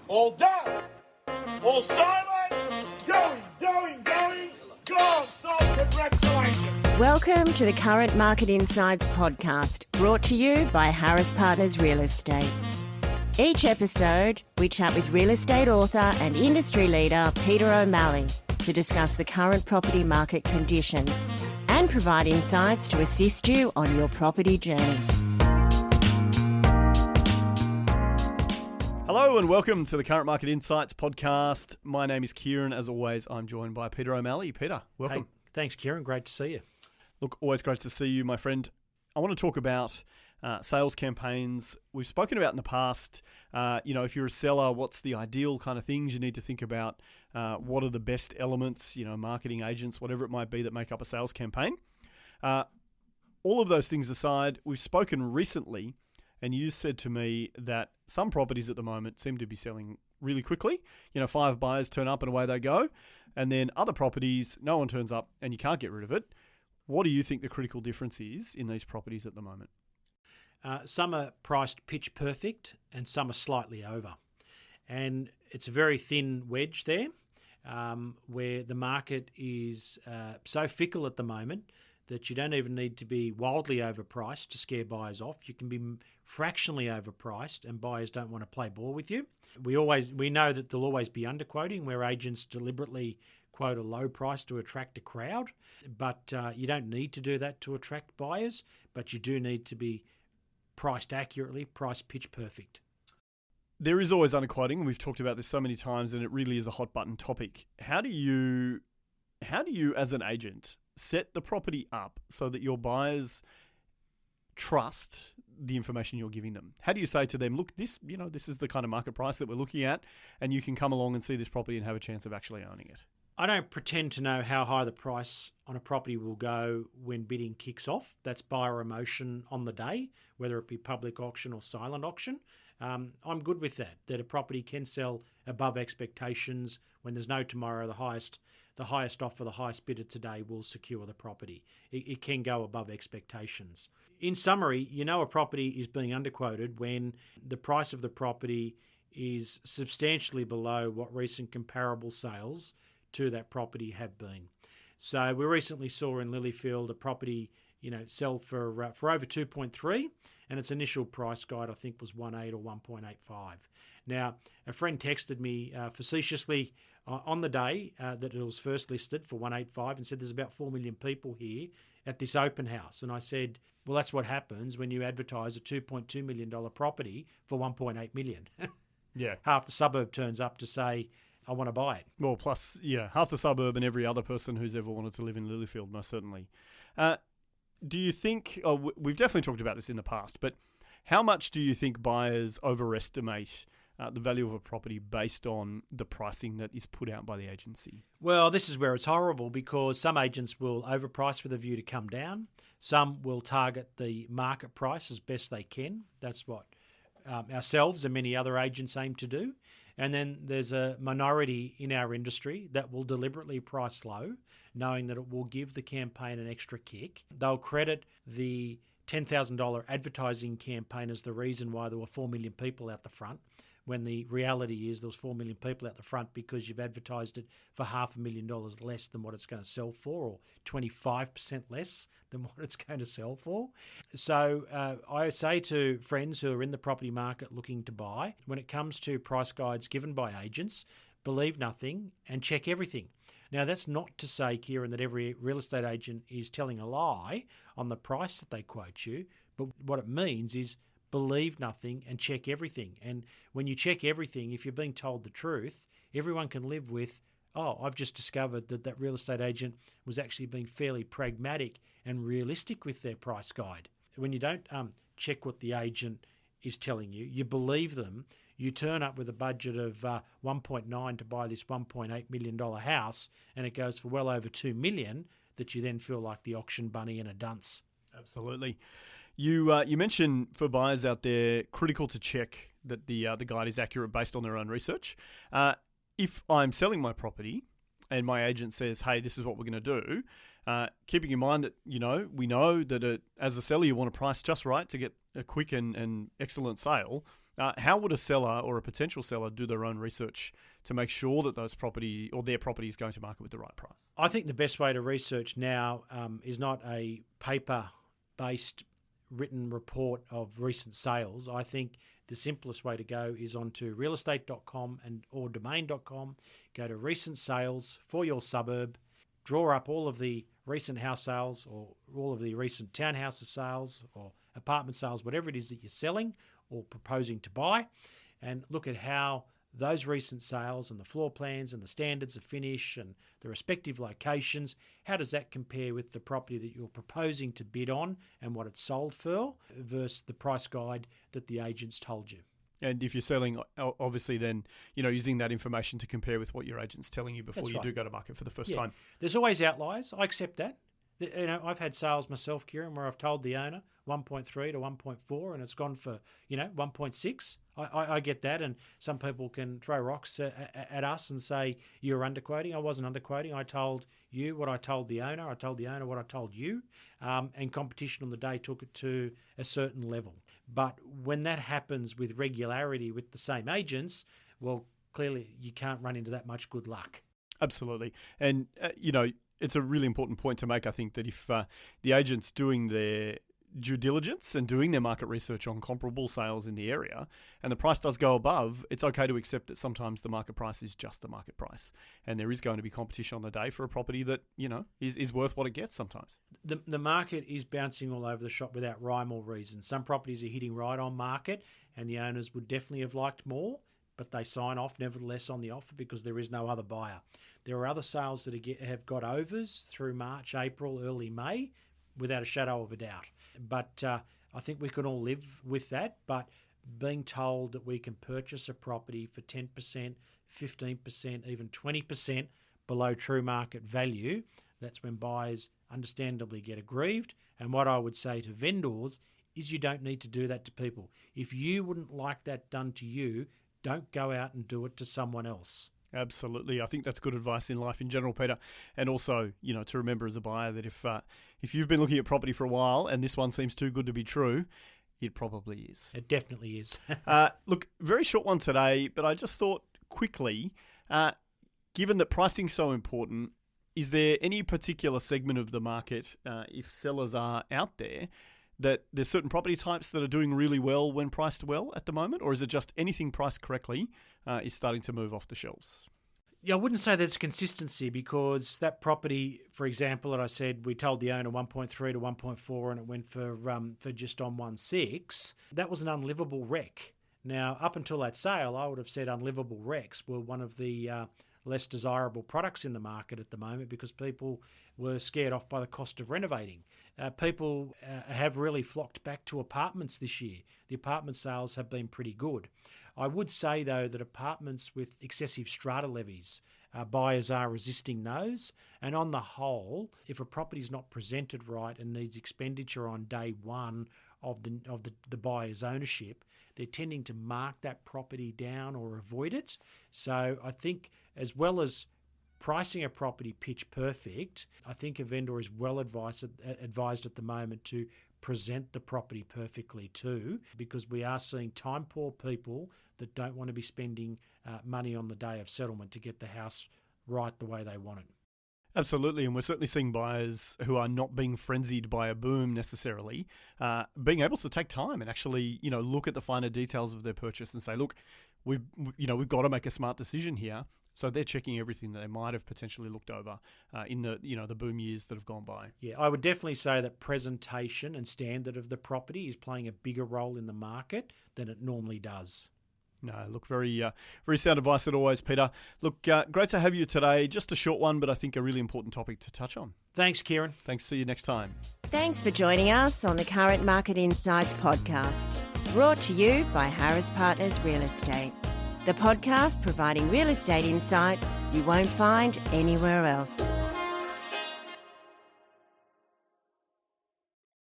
All done. All silent. Going. Gone. So congratulations. Welcome to the Current Market Insights podcast, brought to you by Harris Partners Real Estate. Each episode, we chat with real estate author and industry leader Peter O'Malley to discuss the current property market conditions and provide insights to assist you on your property journey. Hello and welcome to the Current Market Insights podcast. My name is Ciaran. As always, I'm joined by Peter O'Malley. Peter, welcome. Hey, thanks, Ciaran. Great to see you. Look, always great to see you, my friend. I want to talk about sales campaigns. We've spoken about in the past, if you're a seller, what's the ideal kind of things you need to think about? What are the best elements, marketing agents, whatever it might be that make up a sales campaign? All of those things aside, we've spoken recently and you said to me that some properties at the moment seem to be selling really quickly. 5 buyers turn up and away they go. And then other properties, no one turns up and you can't get rid of it. What do you think the critical difference is in these properties at the moment? Some are priced pitch perfect and some are slightly over. And it's a very thin wedge there where the market is so fickle at the moment that you don't even need to be wildly overpriced to scare buyers off. You can be fractionally overpriced and buyers don't want to play ball with you. We know that there'll always be underquoting where agents deliberately quote a low price to attract a crowd, but you don't need to do that to attract buyers, but you do need to be priced accurately, priced pitch perfect. There is always underquoting. We've talked about this so many times and it really is a hot button topic. How do you as an agent set the property up so that your buyers trust the information you're giving them? How do you say to them, look, this is the kind of market price that we're looking at and you can come along and see this property and have a chance of actually owning it? I don't pretend to know how high the price on a property will go when bidding kicks off. That's buyer emotion on the day, whether it be public auction or silent auction. I'm good with that a property can sell above expectations. When there's no tomorrow, the highest offer, the highest bidder today will secure the property. It can go above expectations. In summary, a property is being underquoted when the price of the property is substantially below what recent comparable sales to that property have been. So we recently saw in Lilyfield a property, sell for over 2.3, and its initial price guide I think was 1.8 or 1.85. Now, a friend texted me facetiously on the day that it was first listed for 1.85 and said there's about 4 million people here at this open house. And I said, well, that's what happens when you advertise a $2.2 million property for 1.8 million. Yeah. Half the suburb turns up to say, I want to buy it. Well, plus, half the suburb and every other person who's ever wanted to live in Lilyfield, most certainly. Do you think, we've definitely talked about this in the past, but how much do you think buyers overestimate the value of a property based on the pricing that is put out by the agency? Well, this is where it's horrible because some agents will overprice with a view to come down. Some will target the market price as best they can. That's what ourselves and many other agents aim to do. And then there's a minority in our industry that will deliberately price low, knowing that it will give the campaign an extra kick. They'll credit the $10,000 advertising campaign as the reason why there were 4 million people out the front, when the reality is there was 4 million people out the front because you've advertised it for $500,000 less than what it's going to sell for, or 25% less than what it's going to sell for. So I say to friends who are in the property market looking to buy, when it comes to price guides given by agents, believe nothing and check everything. Now, that's not to say, Ciaran, that every real estate agent is telling a lie on the price that they quote you, but what it means is believe nothing and check everything. And when you check everything, if you're being told the truth, everyone can live with, oh, I've just discovered that real estate agent was actually being fairly pragmatic and realistic with their price guide. When you don't check what the agent is telling you, you believe them, you turn up with a budget of 1.9 to buy this $1.8 million house, and it goes for well over $2 million, that you then feel like the auction bunny and a dunce. Absolutely. You mentioned for buyers out there, critical to check that the guide is accurate based on their own research. If I'm selling my property and my agent says, hey, this is what we're going to do, keeping in mind that, we know that as a seller you want to price just right to get a quick and excellent sale. How would a seller or a potential seller do their own research to make sure that those property or their property is going to market with the right price? I think the best way to research now is not a paper-based written report of recent sales. I think the simplest way to go is onto realestate.com or domain.com. Go to recent sales for your suburb, draw up all of the recent house sales or all of the recent townhouses sales or apartment sales, whatever it is that you're selling or proposing to buy, and look at how those recent sales and the floor plans and the standards of finish and the respective locations, how does that compare with the property that you're proposing to bid on and what it's sold for versus the price guide that the agent's told you. And if you're selling, obviously then, using that information to compare with what your agent's telling you before do go to market for the first time. There's always outliers. I accept that. I've had sales myself, Ciaran, where I've told the owner 1.3 to 1.4 and it's gone for, 1.6. I get that, and some people can throw rocks at us and say, you're underquoting. I wasn't underquoting. I told you what I told the owner. I told the owner what I told you, and competition on the day took it to a certain level. But when that happens with regularity with the same agents, well, clearly you can't run into that much good luck. Absolutely. And, it's a really important point to make, I think, that if the agent's doing their due diligence and doing their market research on comparable sales in the area and the price does go above, it's okay to accept that sometimes the market price is just the market price. And there is going to be competition on the day for a property that, is worth what it gets sometimes. The market is bouncing all over the shop without rhyme or reason. Some properties are hitting right on market and the owners would definitely have liked more, but they sign off nevertheless on the offer because there is no other buyer. There are other sales that have got overs through March, April, early May, without a shadow of a doubt. But I think we can all live with that. But being told that we can purchase a property for 10%, 15%, even 20% below true market value, that's when buyers understandably get aggrieved. And what I would say to vendors is you don't need to do that to people. If you wouldn't like that done to you, don't go out and do it to someone else. Absolutely. I think that's good advice in life in general, Peter. And also, to remember as a buyer that if you've been looking at property for a while and this one seems too good to be true, it probably is. It definitely is. Look, very short one today, but I just thought quickly, given that pricing's so important, is there any particular segment of the market, if sellers are out there, that there's certain property types that are doing really well when priced well at the moment? Or is it just anything priced correctly is starting to move off the shelves? Yeah, I wouldn't say there's consistency because that property, for example, that I said we told the owner 1.3 to 1.4 and it went for just on 1.6, that was an unlivable wreck. Now, up until that sale, I would have said unlivable wrecks were one of the less desirable products in the market at the moment because people were scared off by the cost of renovating. People have really flocked back to apartments this year. The apartment sales have been pretty good. I would say, though, that apartments with excessive strata levies, buyers are resisting those. And on the whole, if a property is not presented right and needs expenditure on day one of the buyer's ownership, they're tending to mark that property down or avoid it. So I think as well as pricing a property pitch perfect, I think a vendor is well advised at the moment to present the property perfectly too, because we are seeing time poor people that don't want to be spending money on the day of settlement to get the house right the way they want it. Absolutely, and we're certainly seeing buyers who are not being frenzied by a boom necessarily, being able to take time and actually, look at the finer details of their purchase and say, look, we've got to make a smart decision here. So they're checking everything that they might have potentially looked over in the boom years that have gone by. Yeah, I would definitely say that presentation and standard of the property is playing a bigger role in the market than it normally does. No, look, very sound advice as always, Peter. Look, great to have you today. Just a short one, but I think a really important topic to touch on. Thanks, Ciaran. Thanks. See you next time. Thanks for joining us on the Current Market Insights podcast, brought to you by Harris Partners Real Estate, the podcast providing real estate insights you won't find anywhere else.